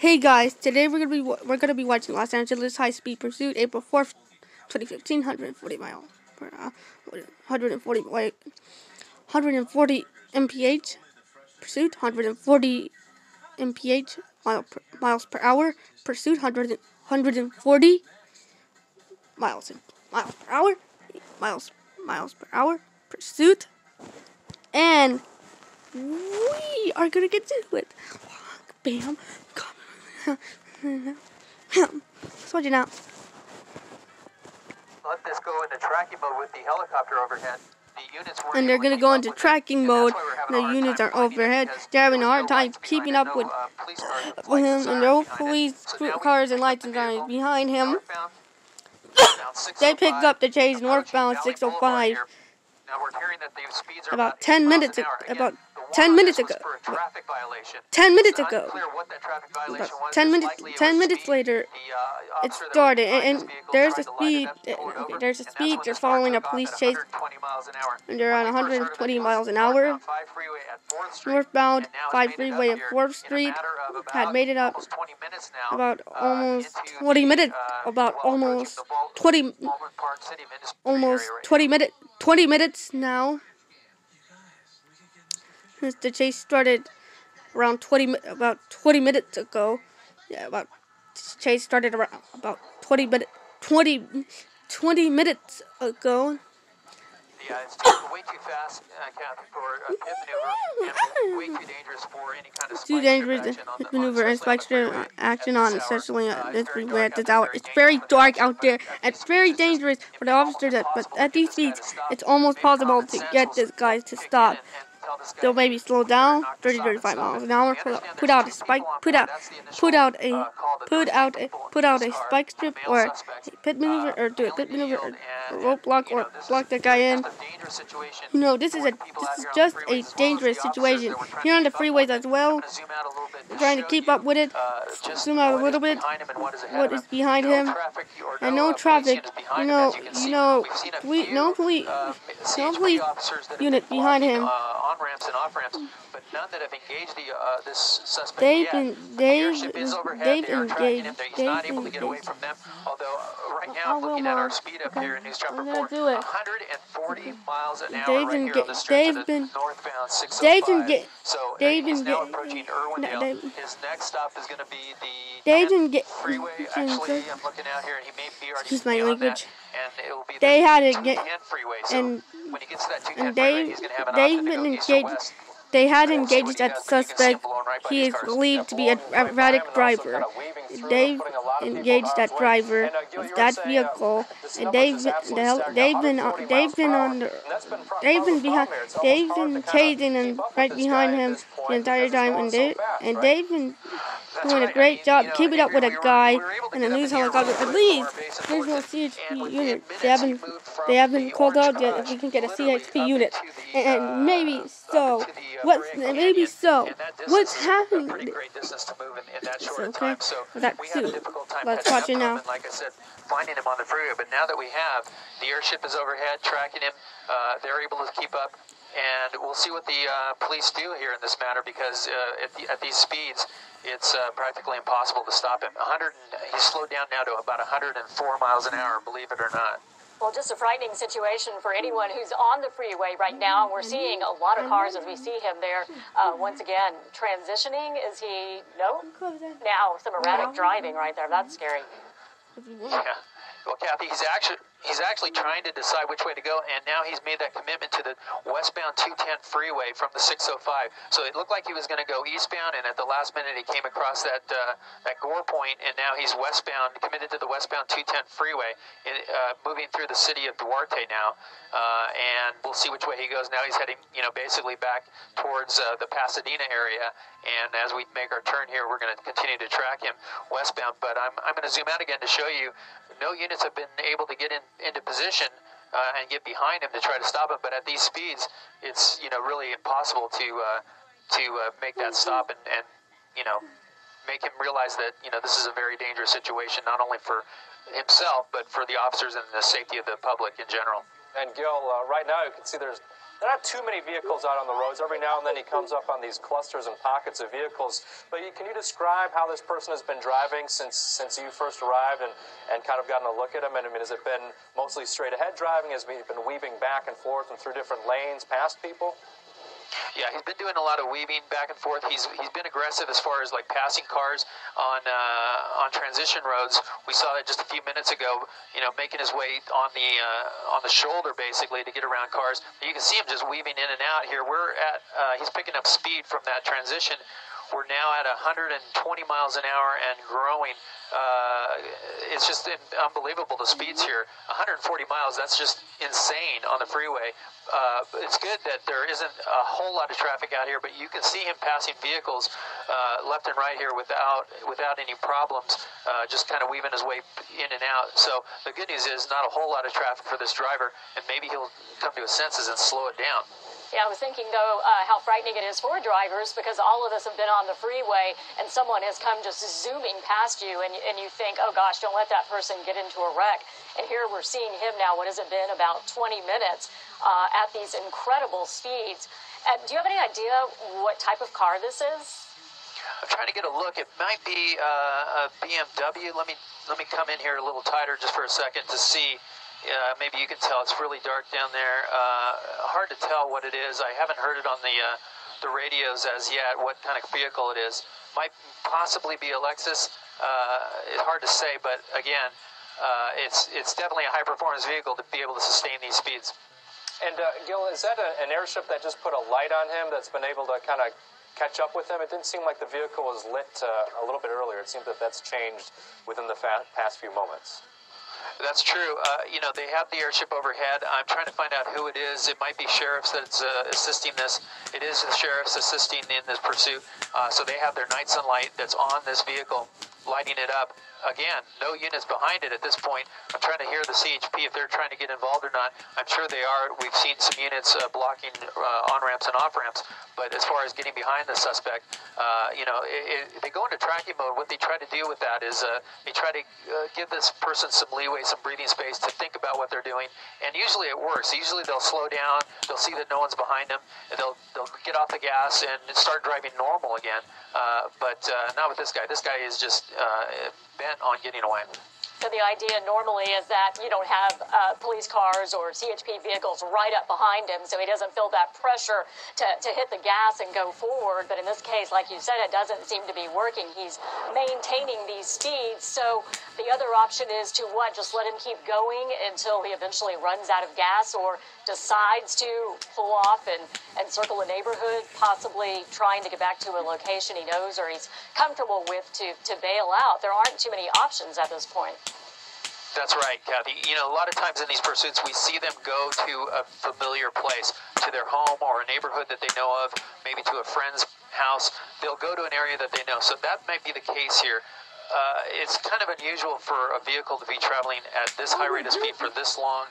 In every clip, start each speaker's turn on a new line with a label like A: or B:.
A: Hey guys, today we're gonna be watching Los Angeles High Speed Pursuit, April 4th, 2015, 140 mile per hour, 140 mph pursuit, 140 mph miles per hour pursuit, 140 miles per hour miles per hour pursuit, and we are gonna get to it. Bam. Let's watch it now.
B: Let this go into tracking mode with the helicopter overhead. The units
A: and they're going to go into tracking mode. The units are overhead. They're having a hard time keeping up with him, and no police cars and lights are behind him. They picked up the chase northbound 605 about 10 minutes ago. About 10 minutes ago. 10 minutes ago. About 10 minutes later, it started, and there's a speed. There's a speed. They're following a police chase, and they're on 120 miles an hour. Northbound 5 freeway at 4th Street had made it up about almost 20 minutes. About almost 20 minutes. 20 minutes now. The chase started around about 20 minutes ago. Yeah, chase started around about 20 minutes ago.
B: Yeah, it's way too fast, Kathy, for a pit maneuver, and way too dangerous for any kind of
A: too dangerous to maneuver and spike strip action on, especially this freeway at this hour. It's very dark out there. It's very dangerous for the officers, but at these speeds, it's almost possible to get this guy to stop. They'll maybe slow down 30-35 miles an hour. Put out a spike strip, or a pit maneuver, or do a pit maneuver, or roadblock, or block that guy in. No, this is just a dangerous situation. Here on the freeways as well. We're trying to keep up with it. Zoom out a little bit. What is behind him? And no traffic. No police unit behind him.
B: On-ramps and off-ramps, but none that have engaged this suspect
A: They've
B: tracking him. He's not able to get away from them. Although right now, looking at our speed up here in News Chopper 4, 140 miles an hour right here on the stretch of the northbound 605. So he's now approaching Irwindale. His next stop is going to be the freeway. Actually, I'm looking out here, and he may be already beyond that. And it will be the 210 freeway. So when he gets to that 210 freeway, he's going to have an option to go east or west.
A: They had engaged that suspect. He is believed to be a erratic driver. They've engaged that driver of that vehicle, and they've been chasing him right behind him the entire time, and they've been doing a great job keeping up with a guy in a news helicopter. At least there's no CHP unit. They haven't called out yet if we can get a CHP unit, and maybe so. What's happening? It's okay. Let's watch it now.
B: Like I said, finding him on the freeway, but now that we have, the airship is overhead tracking him. They're able to keep up, and we'll see what the police do here in this matter, because at these speeds, it's practically impossible to stop him. He's slowed down now to about 104 miles an hour, believe it or not.
C: Well, just a frightening situation for anyone who's on the freeway right now. We're seeing a lot of cars as we see him there. Once again, transitioning. Is he? No. Now, some erratic driving right there. That's scary.
B: Yeah. Well, Kathy, he's actually trying to decide which way to go, and now he's made that commitment to the westbound 210 freeway from the 605. So it looked like he was going to go eastbound, and at the last minute he came across that gore point, and now he's westbound, committed to the westbound 210 freeway, moving through the city of Duarte now, and we'll see which way he goes. Now he's heading, basically back towards the Pasadena area, and as we make our turn here, we're going to continue to track him westbound. But I'm going to zoom out again to show you. No units have been able to get into position and get behind him to try to stop him. But at these speeds, it's really impossible to make that stop and make him realize that this is a very dangerous situation, not only for himself but for the officers and the safety of the public in general.
D: And Gil, right now you can see there's there are not too many vehicles out on the roads. Every now and then he comes up on these clusters and pockets of vehicles. But can you describe how this person has been driving since you first arrived and kind of gotten a look at him? And I mean, has it been mostly straight ahead driving? Has he been weaving back and forth and through different lanes past people?
B: Yeah, he's been doing a lot of weaving back and forth. He's been aggressive as far as like passing cars on transition roads. We saw that just a few minutes ago. You know, making his way on the shoulder basically to get around cars. But you can see him just weaving in and out here. We're at he's picking up speed from that transition. We're now at 120 miles an hour and growing. It's just unbelievable, the speeds here. 140 miles, that's just insane on the freeway. It's good that there isn't a whole lot of traffic out here, but you can see him passing vehicles left and right here without any problems, just kind of weaving his way in and out. So the good news is not a whole lot of traffic for this driver, and maybe he'll come to his senses and slow it down.
C: Yeah, I was thinking, though, how frightening it is for drivers, because all of us have been on the freeway and someone has come just zooming past you, and you think, oh, gosh, don't let that person get into a wreck. And here we're seeing him now, what has it been, about 20 minutes at these incredible speeds. Do you have any idea what type of car this is?
B: I'm trying to get a look. It might be a BMW. Let me come in here a little tighter just for a second to see. Maybe you can tell it's really dark down there. Hard to tell what it is. I haven't heard it on the radios as yet, what kind of vehicle it is. Might possibly be a Lexus. It's hard to say, but again, it's definitely a high-performance vehicle to be able to sustain these speeds.
D: And Gil, is that an airship that just put a light on him that's been able to kind of catch up with him? It didn't seem like the vehicle was lit a little bit earlier. It seems that that's changed within the past few moments.
B: That's true. You know, they have the airship overhead. I'm trying to find out who it is. It might be sheriffs that's assisting this. It is the sheriffs assisting in this pursuit. So they have their night sunlight that's on this vehicle, lighting it up. Again, no units behind it at this point. I'm trying to hear the CHP if they're trying to get involved or not. I'm sure they are. We've seen some units blocking on-ramps and off-ramps. But as far as getting behind the suspect, you know, they go into tracking mode. What they try to do with that is they try to give this person some leeway, some breathing space to think about what they're doing. And usually it works. Usually they'll slow down. They'll see that no one's behind them. And they'll get off the gas and start driving normal again. But not with this guy. This guy is just bent on getting away.
C: So the idea normally is that you don't have police cars or CHP vehicles right up behind him, so he doesn't feel that pressure to hit the gas and go forward. But in this case, like you said, it doesn't seem to be working. He's maintaining these speeds. So the other option is to what? Just let him keep going until he eventually runs out of gas or decides to pull off and circle a neighborhood, possibly trying to get back to a location he knows or he's comfortable with to bail out. There aren't too many options at this point.
B: That's right, Kathy. You know, a lot of times in these pursuits, we see them go to a familiar place, to their home or a neighborhood that they know of, maybe to a friend's house. They'll go to an area that they know. So that might be the case here. It's kind of unusual for a vehicle to be traveling at this high rate of speed for this long.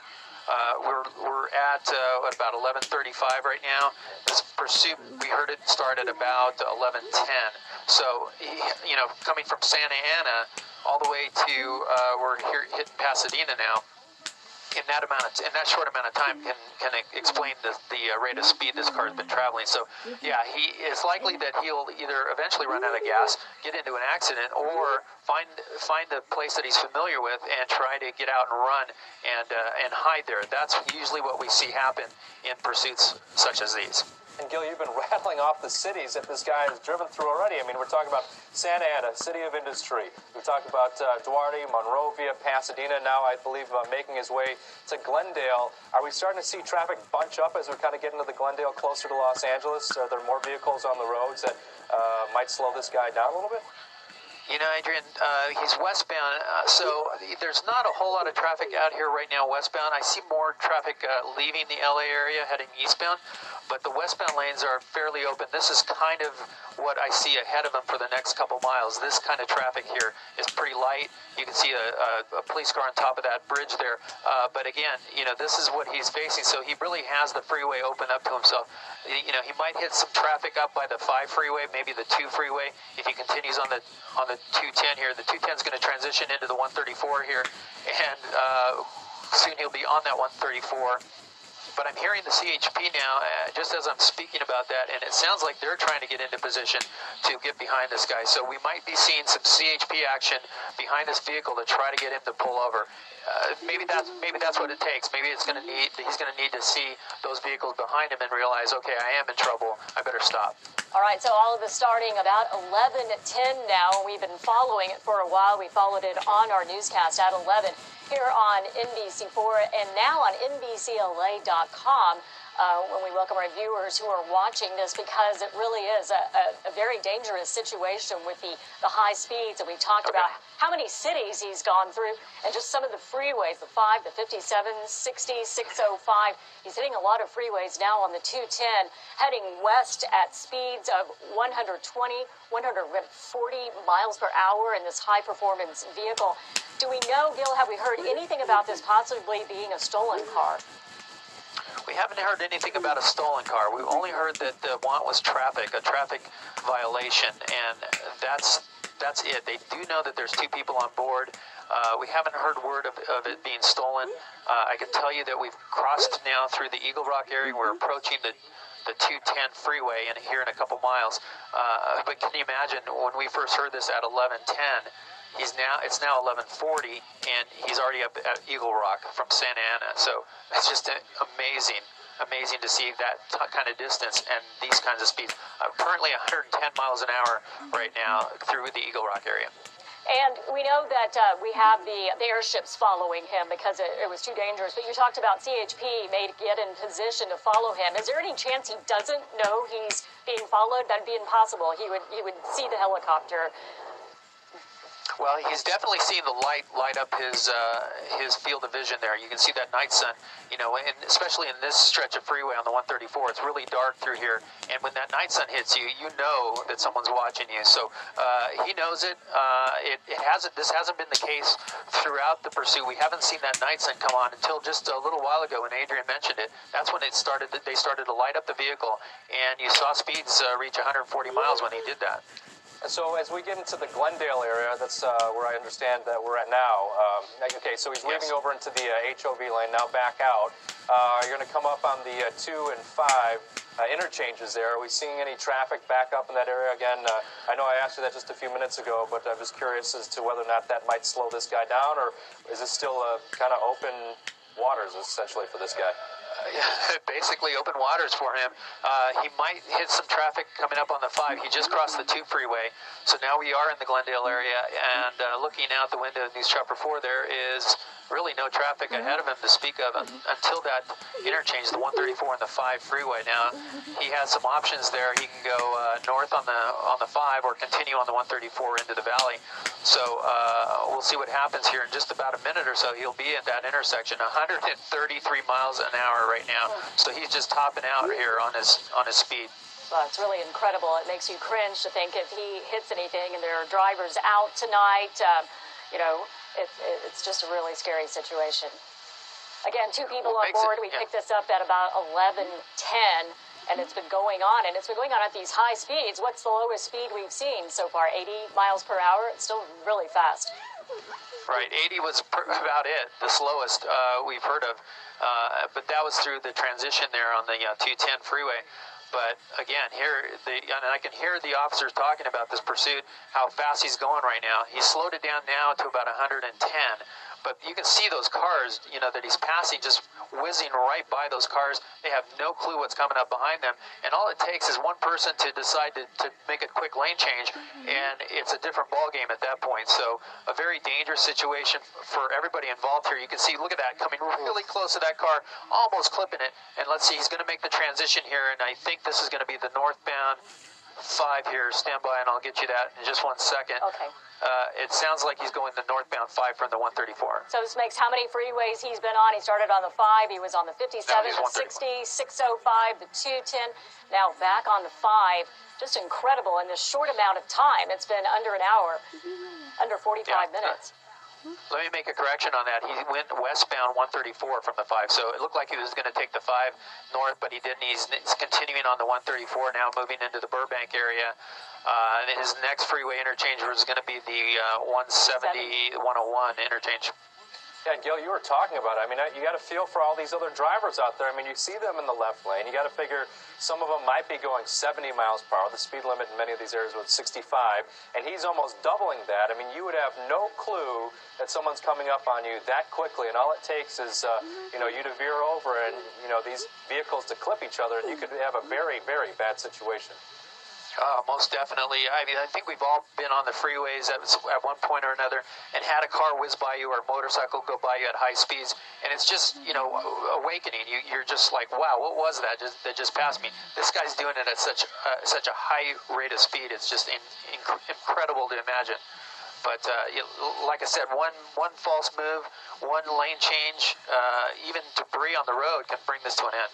B: We're at about 11:35 right now. This pursuit, we heard it start at about 11:10. So, you know, coming from Santa Ana all the way to we're here hitting Pasadena now. In that short amount of time can explain the rate of speed this car has been traveling. So yeah, he is likely that he'll either eventually run out of gas, get into an accident, or find a place that he's familiar with and try to get out and run and hide there. That's usually what we see happen in pursuits such as these.
D: And Gil, you've been rattling off the cities that this guy has driven through already. I mean, we're talking about Santa Ana, city of industry. We talked about Duarte, Monrovia, Pasadena, now I believe making his way to Glendale. Are we starting to see traffic bunch up as we kind of get into the Glendale closer to Los Angeles? Are there more vehicles on the roads that might slow this guy down a little bit?
B: You know, Adrian, he's westbound, so there's not a whole lot of traffic out here right now westbound. I see more traffic leaving the LA area heading eastbound, but the westbound lanes are fairly open. This is kind of what I see ahead of him for the next couple miles. This kind of traffic here is pretty light. You can see a police car on top of that bridge there. But again, you know, this is what he's facing, so he really has the freeway open up to himself. You know, he might hit some traffic up by the 5 freeway, maybe the 2 freeway, if he continues on the 210 here. The 210 is going to transition into the 134 here, and soon he'll be on that 134. but I'm hearing the CHP now, just as I'm speaking about that, and it sounds like they're trying to get into position to get behind this guy. So we might be seeing some CHP action behind this vehicle to try to get him to pull over. Maybe that's what it takes. Maybe he's going to need to see those vehicles behind him and realize, okay, I am in trouble. I better stop.
C: All right, so all of this starting about 11:10 now. We've been following it for a while. We followed it on our newscast at 11 here on NBC4 and now on NBCLA.com. When we welcome our viewers who are watching this, because it really is a very dangerous situation with the high speeds. And we talked about how many cities he's gone through and just some of the freeways, the 5, the 57, 60, 605. He's hitting a lot of freeways now on the 210, heading west at speeds of 120, 140 miles per hour in this high-performance vehicle. Do we know, Gil, have we heard anything about this possibly being a stolen car?
B: We haven't heard anything about a stolen car. We've only heard that the want was a traffic violation, and that's it. They do know that there's 2 people on board. We haven't heard word of it being stolen. I can tell you that we've crossed now through the Eagle Rock area. We're approaching the 210 freeway here in a couple miles. But can you imagine when we first heard this at 11:10? It's now 11:40, and he's already up at Eagle Rock from Santa Ana. So it's just amazing to see that kind of distance and these kinds of speeds. Currently 110 miles an hour right now through the Eagle Rock area.
C: And we know that we have the airships following him because it was too dangerous. But you talked about CHP may get in position to follow him. Is there any chance he doesn't know he's being followed? That'd be impossible. He would see the helicopter.
B: Well, he's definitely seen the light up his field of vision there. You can see that night sun, and especially in this stretch of freeway on the 134, it's really dark through here. And when that night sun hits you, you know that someone's watching you. So he knows it. This hasn't been the case throughout the pursuit. We haven't seen that night sun come on until just a little while ago when Adrian mentioned it. That's when they started to light up the vehicle, and you saw speeds reach 140 miles when he did that.
D: And so as we get into the Glendale area, that's where I understand that we're at now. Okay, so he's leaving over into the HOV lane, now back out. You're going to come up on the 2 and 5 interchanges there. Are we seeing any traffic back up in that area again? I know I asked you that just a few minutes ago, but I'm just curious as to whether or not that might slow this guy down, or is this still kind of open waters essentially for this guy?
B: Basically open waters for him. He might hit some traffic coming up on the 5. He just crossed the 2 freeway, so now we are in the Glendale area, and looking out the window of News Chopper 4, there is really no traffic ahead of him to speak of until that interchange, the 134 and the 5 freeway. Now he has some options there. He can go north on the 5 or continue on the 134 into the valley. So we'll see what happens here in just about a minute or so. He'll be at that intersection, 133 miles an hour right now. So he's just topping out here on his speed.
C: Well, it's really incredible. It makes you cringe to think if he hits anything and there are drivers out tonight, it's just a really scary situation. Again, 2 people on board. We picked this up at about 11:10, and it's been going on, and it's been going on at these high speeds. What's the lowest speed we've seen so far? 80 miles per hour? It's still really fast.
B: Right, 80 was about it, the slowest we've heard of. But that was through the transition there on the 210 freeway. But again, and I can hear the officers talking about this pursuit, how fast he's going right now. He's slowed it down now to about 110. But you can see those cars, that he's passing, just whizzing right by those cars. They have no clue what's coming up behind them. And all it takes is one person to decide to make a quick lane change, and it's a different ballgame at that point. So a very dangerous situation for everybody involved here. You can see, look at that, coming really close to that car, almost clipping it. And let's see, he's going to make the transition here, and I think this is going to be the northbound 5 here. Stand by, and I'll get you that in just 1 second.
C: Okay.
B: It sounds like he's going the northbound 5 from the 134.
C: So this makes how many freeways he's been on? He started on the 5. He was on the 57, the 60, 605, the 210. Now back on the 5. Just incredible in this short amount of time. It's been under an hour, under 45 minutes.
B: Let me make a correction on that. He went westbound 134 from the 5, so it looked like he was going to take the 5 north, but he didn't. He's continuing on the 134, now moving into the Burbank area. And his next freeway interchange was going to be the 170, 101 interchange.
D: Yeah, Gil, you were talking about it. I mean, you got to feel for all these other drivers out there. I mean, you see them in the left lane. You got to figure some of them might be going 70 miles per hour. The speed limit in many of these areas was 65, and he's almost doubling that. I mean, you would have no clue that someone's coming up on you that quickly, and all it takes is, you to veer over and, these vehicles to clip each other, and you could have a very, very bad situation.
B: Most definitely. I mean, I think we've all been on the freeways at one point or another and had a car whiz by you or a motorcycle go by you at high speeds, and it's just, awakening. You're just like, wow, what was that that just passed me? This guy's doing it at such a high rate of speed. It's just incredible to imagine. But like I said, one false move, one lane change, even debris on the road can bring this to an end.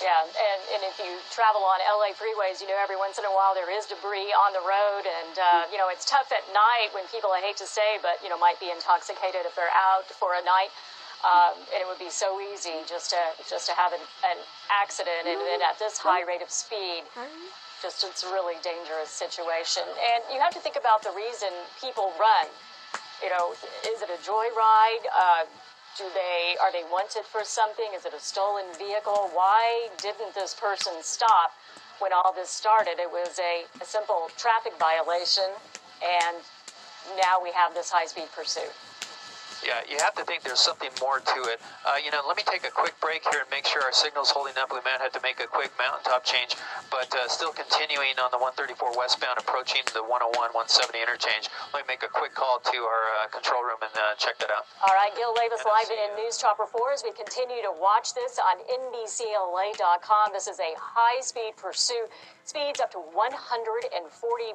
C: Yeah, and if you travel on LA freeways, every once in a while there is debris on the road, and it's tough at night when people, I hate to say, but might be intoxicated if they're out for a night, and it would be so easy just to have an accident, and then at this high rate of speed, it's a really dangerous situation. And you have to think about the reason people run. Is it a joyride? Are they wanted for something? Is it a stolen vehicle? Why didn't this person stop when all this started? It was a simple traffic violation, and now we have this high-speed pursuit.
B: Yeah, you have to think there's something more to it. Let me take a quick break here and make sure our signal's holding up. We might have to make a quick mountaintop change, but still continuing on the 134 westbound, approaching the 101, 170 interchange. Let me make a quick call to our control room and check that out.
C: All right, Gil Davis live in News Chopper 4 as we continue to watch this on NBCLA.com. This is a high-speed pursuit. Speeds up to 140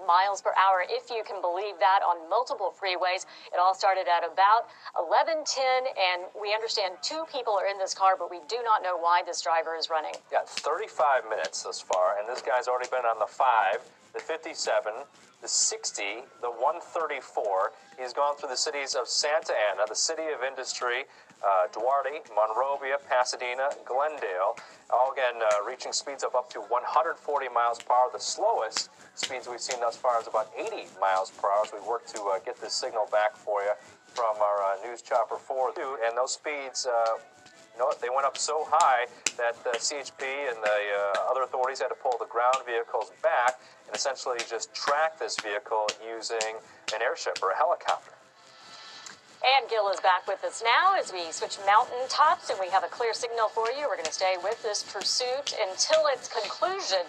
C: miles per hour, if you can believe that, on multiple freeways. It all started at about 11:10, and we understand 2 people are in this car, but we do not know why this driver is running.
D: Yeah, 35 minutes thus far, and this guy's already been on the 5, the 57, the 60, the 134. He's gone through the cities of Santa Ana, the city of industry, Duarte, Monrovia, Pasadena, Glendale, all again reaching speeds of up to 140 miles per hour. The slowest speeds we've seen thus far is about 80 miles per hour as we work to get this signal back for you from our News Chopper 4. And those speeds, they went up so high that the CHP and the other authorities had to pull the ground vehicles back and essentially just track this vehicle using an airship or a helicopter.
C: And Gil is back with us now as we switch mountaintops, and we have a clear signal for you. We're going to stay with this pursuit until its conclusion.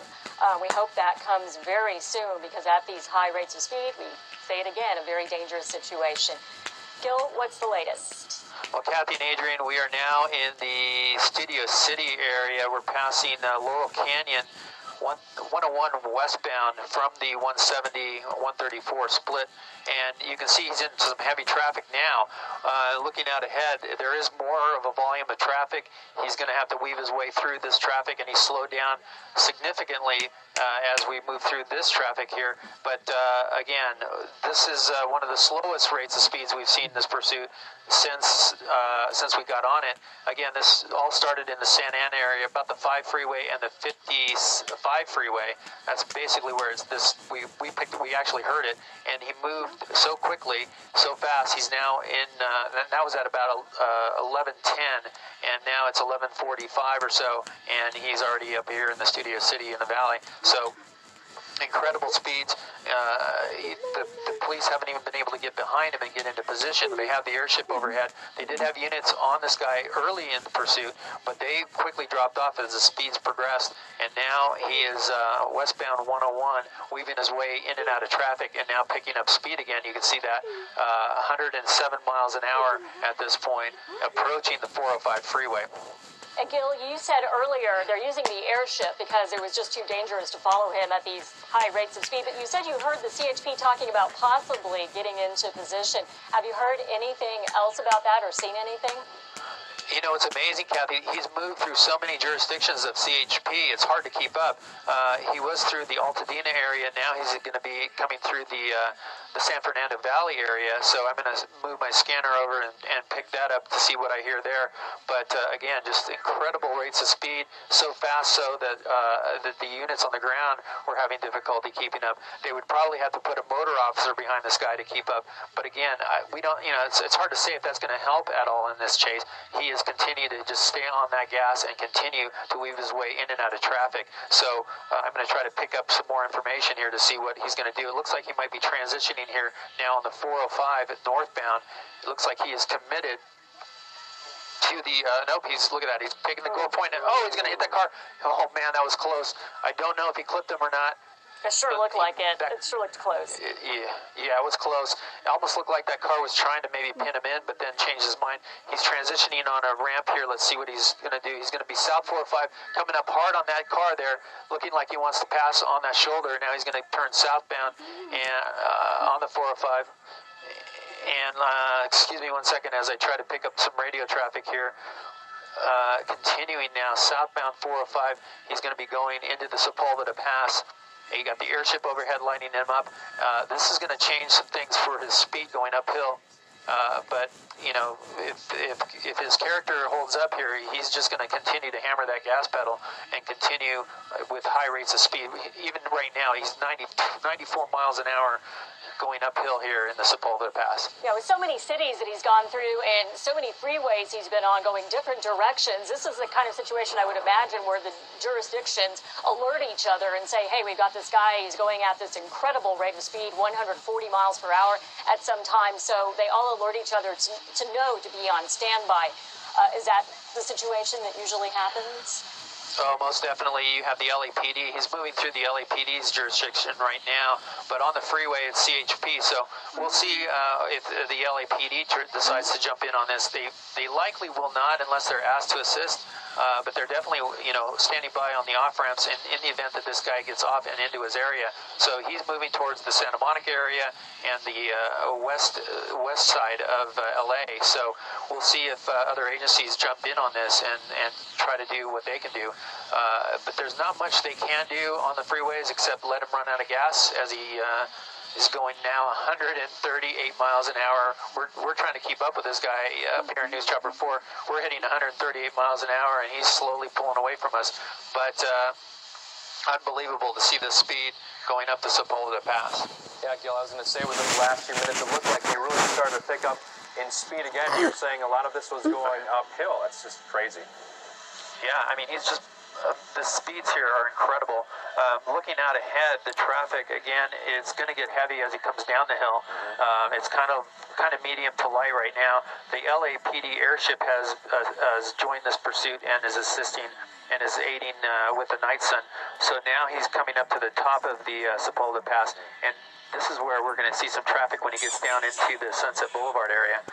C: We hope that comes very soon, because at these high rates of speed, we say it again, a very dangerous situation. Gil, what's the latest?
B: Well, Kathy and Adrian, we are now in the Studio City area. We're passing Laurel Canyon, 101 westbound from the 170, 134 split. And you can see he's into some heavy traffic now. Looking out ahead, there is more of a volume of traffic. He's going to have to weave his way through this traffic, and he slowed down significantly as we move through this traffic here. But again, this is one of the slowest rates of speeds we've seen in this pursuit since we got on it. Again, this all started in the Santa Ana area, about the 5 freeway and the 55 freeway. That's basically where it's this. We actually heard it, and he moved so quickly, so fast. He's now in. That was at about 11:10, and now it's 11:45 or so, and he's already up here in the Studio City in the valley. So incredible speeds. The police haven't even been able to get behind him and get into position. They have the airship overhead. They did have units on this guy early in the pursuit, but they quickly dropped off as the speeds progressed, and now he is westbound 101, weaving his way in and out of traffic, and now picking up speed again. You can see that 107 miles an hour at this point, approaching the 405 freeway.
C: And Gil, you said earlier they're using the airship because it was just too dangerous to follow him at these high rates of speed. But you said you heard the CHP talking about possibly getting into position. Have you heard anything else about that or seen anything?
B: You know, it's amazing, Kathy. He's moved through so many jurisdictions of CHP, it's hard to keep up. He was through the Altadena area. Now he's going to be coming through the the San Fernando Valley area, so I'm going to move my scanner over and pick that up to see what I hear there. But again, just incredible rates of speed, so fast so that that the units on the ground were having difficulty keeping up. They would probably have to put a motor officer behind this guy to keep up. But again, we don't, it's hard to say if that's going to help at all in this chase. He has continued to just stay on that gas and continue to weave his way in and out of traffic. So I'm going to try to pick up some more information here to see what he's going to do. It looks like he might be transitioning here now on the 405 at northbound. It looks like he is committed to the, nope, look at that, he's taking the goal point, and, oh, he's going to hit that car. Oh, man, that was close. I don't know if he clipped him or not.
C: It sure looked like it. It sure looked close.
B: Yeah, it was close. It almost looked like that car was trying to maybe pin him in, but then changed his mind. He's transitioning on a ramp here. Let's see what he's going to do. He's going to be south 405, coming up hard on that car there, looking like he wants to pass on that shoulder. Now he's going to turn southbound and on the 405. And excuse me 1 second as I try to pick up some radio traffic here. Continuing now, southbound 405. He's going to be going into the Sepulveda Pass. You got the airship overhead lining him up. This is going to change some things for his speed going uphill. But, if his character holds up here, he's just going to continue to hammer that gas pedal and continue with high rates of speed. Even right now, he's 94 miles an hour going uphill here in the Sepulveda Pass.
C: Yeah, with so many cities that he's gone through and so many freeways he's been on going different directions, this is the kind of situation I would imagine where the jurisdictions alert each other and say, hey, we've got this guy, he's going at this incredible rate of speed, 140 miles per hour at some time, so they all alert each other to know to be on standby. Is that the situation that usually happens?
B: Oh, most definitely. You have the LAPD. He's moving through the LAPD's jurisdiction right now, but on the freeway it's CHP. So we'll see if the LAPD decides to jump in on this. They likely will not unless they're asked to assist. But they're definitely, standing by on the off-ramps in the event that this guy gets off and into his area. So he's moving towards the Santa Monica area and the west side of LA. So we'll see if other agencies jump in on this and try to do what they can do. But there's not much they can do on the freeways except let him run out of gas as he is going now 138 miles an hour. We're trying to keep up with this guy up here in News Chopper 4. We're hitting 138 miles an hour, and he's slowly pulling away from us. But unbelievable to see the speed going up the Sepulveda Pass.
D: Yeah, Gil, I was going to say within the last few minutes, it looked like he really started to pick up in speed again. You were saying a lot of this was going uphill. That's just crazy.
B: Yeah, I mean, he's just... the speeds here are incredible. Looking out ahead, the traffic again is going to get heavy as he comes down the hill. It's kind of medium to light right now. The LAPD airship has joined this pursuit and is assisting and is aiding with the night sun. So now he's coming up to the top of the Sepulveda Pass, and this is where we're going to see some traffic when he gets down into the Sunset Boulevard area.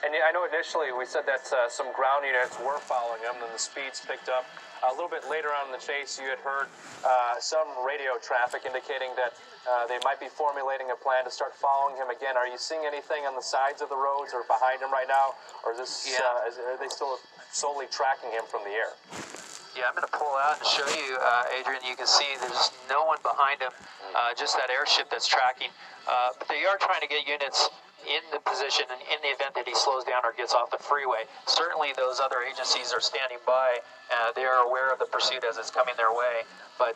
D: And I know initially we said that some ground units were following him, and the speeds picked up. A little bit later on in the chase, you had heard some radio traffic indicating that they might be formulating a plan to start following him again. Are you seeing anything on the sides of the roads or behind him right now? Or is this, are they still solely tracking him from the air?
B: Yeah, I'm going to pull out and show you, Adrian. You can see there's no one behind him, just that airship that's tracking. But they are trying to get units in the position in the event that he slows down or gets off the freeway. Certainly those other agencies are standing by. They are aware of the pursuit as it's coming their way. But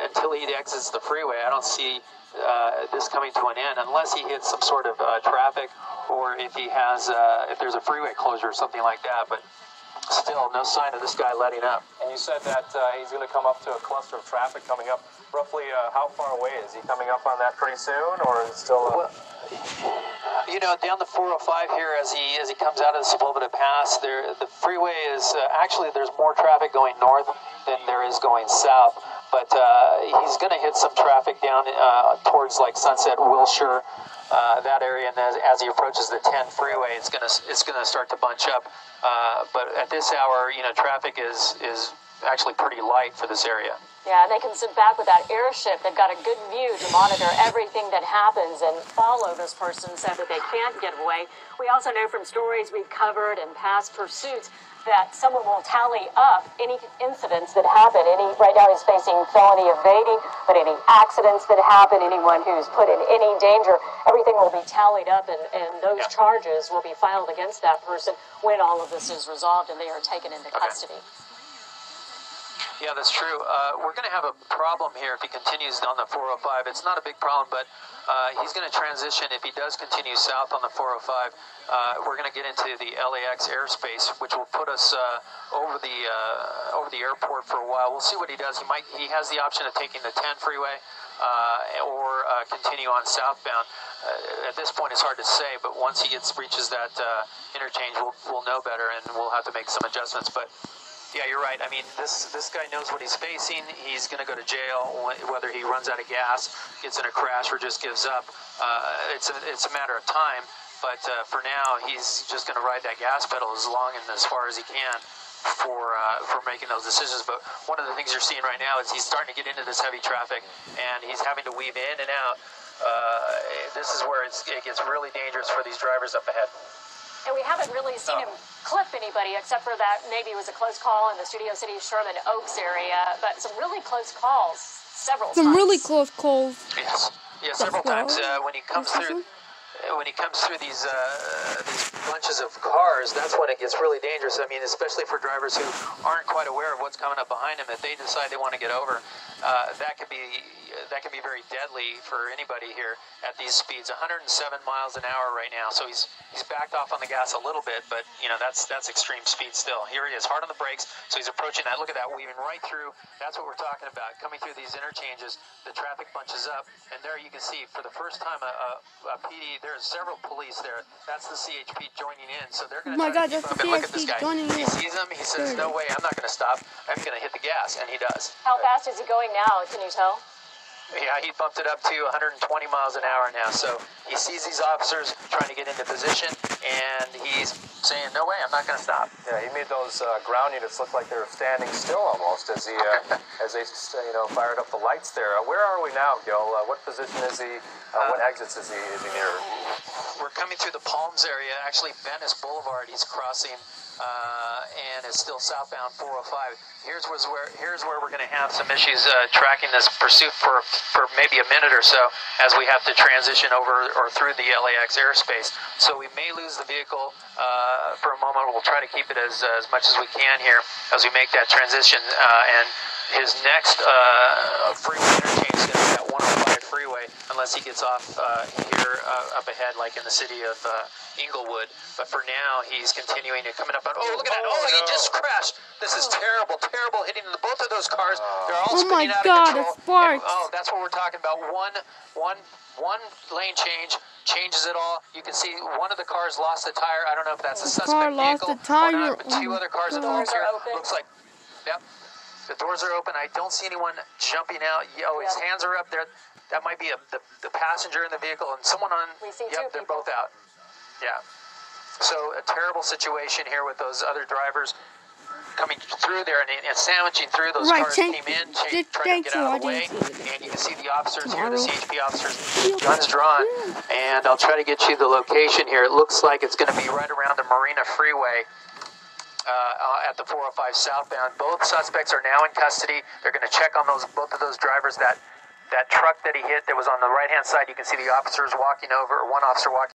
B: until he exits the freeway, I don't see this coming to an end unless he hits some sort of traffic or if he has, if there's a freeway closure or something like that. But still, no sign of this guy letting up.
D: And you said that he's going to come up to a cluster of traffic coming up. Roughly how far away? Is he coming up on that pretty soon, or is it still...
B: down the 405 here as he comes out of the Sepulveda Pass, the freeway is... actually, there's more traffic going north than there is going south. But he's going to hit some traffic down towards like Sunset, Wilshire, that area, and as he approaches the 10 freeway, it's going to start to bunch up. But at this hour, traffic is actually pretty light for this area.
C: Yeah, they can sit back with that airship. They've got a good view to monitor everything that happens and follow this person so that they can't get away. We also know from stories we've covered and past pursuits that someone will tally up any incidents that happen. Right now he's facing felony evading, but any accidents that happen, anyone who's put in any danger, everything will be tallied up, and those charges will be filed against that person when all of this is resolved and they are taken into custody.
B: Yeah, that's true. We're going to have a problem here if he continues on the 405. It's not a big problem, but he's going to transition. If he does continue south on the 405, we're going to get into the LAX airspace, which will put us over the airport for a while. We'll see what he does. He has the option of taking the 10 freeway or continue on southbound. At this point, it's hard to say, but once he reaches that interchange, we'll know better, and we'll have to make some adjustments. But yeah, you're right. I mean, this guy knows what he's facing. He's going to go to jail, whether he runs out of gas, gets in a crash, or just gives up. It's a matter of time. But for now, he's just going to ride that gas pedal as long and as far as he can for making those decisions. But one of the things you're seeing right now is he's starting to get into this heavy traffic, and he's having to weave in and out. This is where it gets really dangerous for these drivers up ahead.
C: And we haven't really seen him clip anybody, except for that maybe it was a close call in the Studio City Sherman Oaks area, but some really close calls several times.
A: Some really close calls.
B: Yes, yeah, several times when he comes through. When he comes through these bunches of cars, that's when it gets really dangerous. I mean, especially for drivers who aren't quite aware of what's coming up behind them. If they decide they want to get over, that could be very deadly for anybody here at these speeds. 107 miles an hour right now, so he's backed off on the gas a little bit, but you know that's extreme speed still. Here he is, hard on the brakes, so he's approaching that. Look at that, weaving right through. That's what we're talking about. Coming through these interchanges, the traffic bunches up, and there you can see for the first time a PD. There's several police there. That's the CHP joining in, so they're going to try to keep up. And look at this guy. He sees him. He says, "No way, I'm not going to stop. I'm going to hit the gas," and he does.
C: How fast is he going now? Can you tell?
B: Yeah, he bumped it up to 120 miles an hour now. So he sees these officers trying to get into position, and he's saying, "No way, I'm not going to stop."
D: Yeah, he made those ground units look like they were standing still almost as he as they fired up the lights there. Where are we now, Gil? What position is he? What exits is he near?
B: We're coming through the Palms area. Actually, Venice Boulevard. He's crossing. And it's still southbound 405. Here's where we're going to have some issues tracking this pursuit for maybe a minute or so as we have to transition over or through the LAX airspace. So we may lose the vehicle for a moment. We'll try to keep it as much as we can here as we make that transition. And his next freeway interchange is going to be that 105 freeway, unless he gets off here up ahead, like in the city of Inglewood. But for now, he's continuing to coming up on. Oh, look at that! Oh, he just crashed. This is terrible, terrible. Hitting both of those cars. They're all spinning out of control. And, that's what we're talking about. One lane changes it all. You can see one of the cars lost a tire. I don't know if that's a suspect vehicle or not, but two other cars involved here. Looks like, yep. The doors are open. I don't see anyone jumping out. Oh, his hands are up there. That might be the passenger in the vehicle and someone on.
C: We see
B: yep, they're both out. Yeah. So a terrible situation here with those other drivers coming through there and sandwiching through. Those cars came in, trying to get out of the way. And you can see the officers here, the CHP officers, guns drawn. And I'll try to get you the location here. It looks like it's going to be right around the Marina Freeway. At the 405 southbound. Both suspects are now in custody. They're going to check on both of those drivers. That truck that he hit that was on the right-hand side, you can see the officers walking over, or one officer walking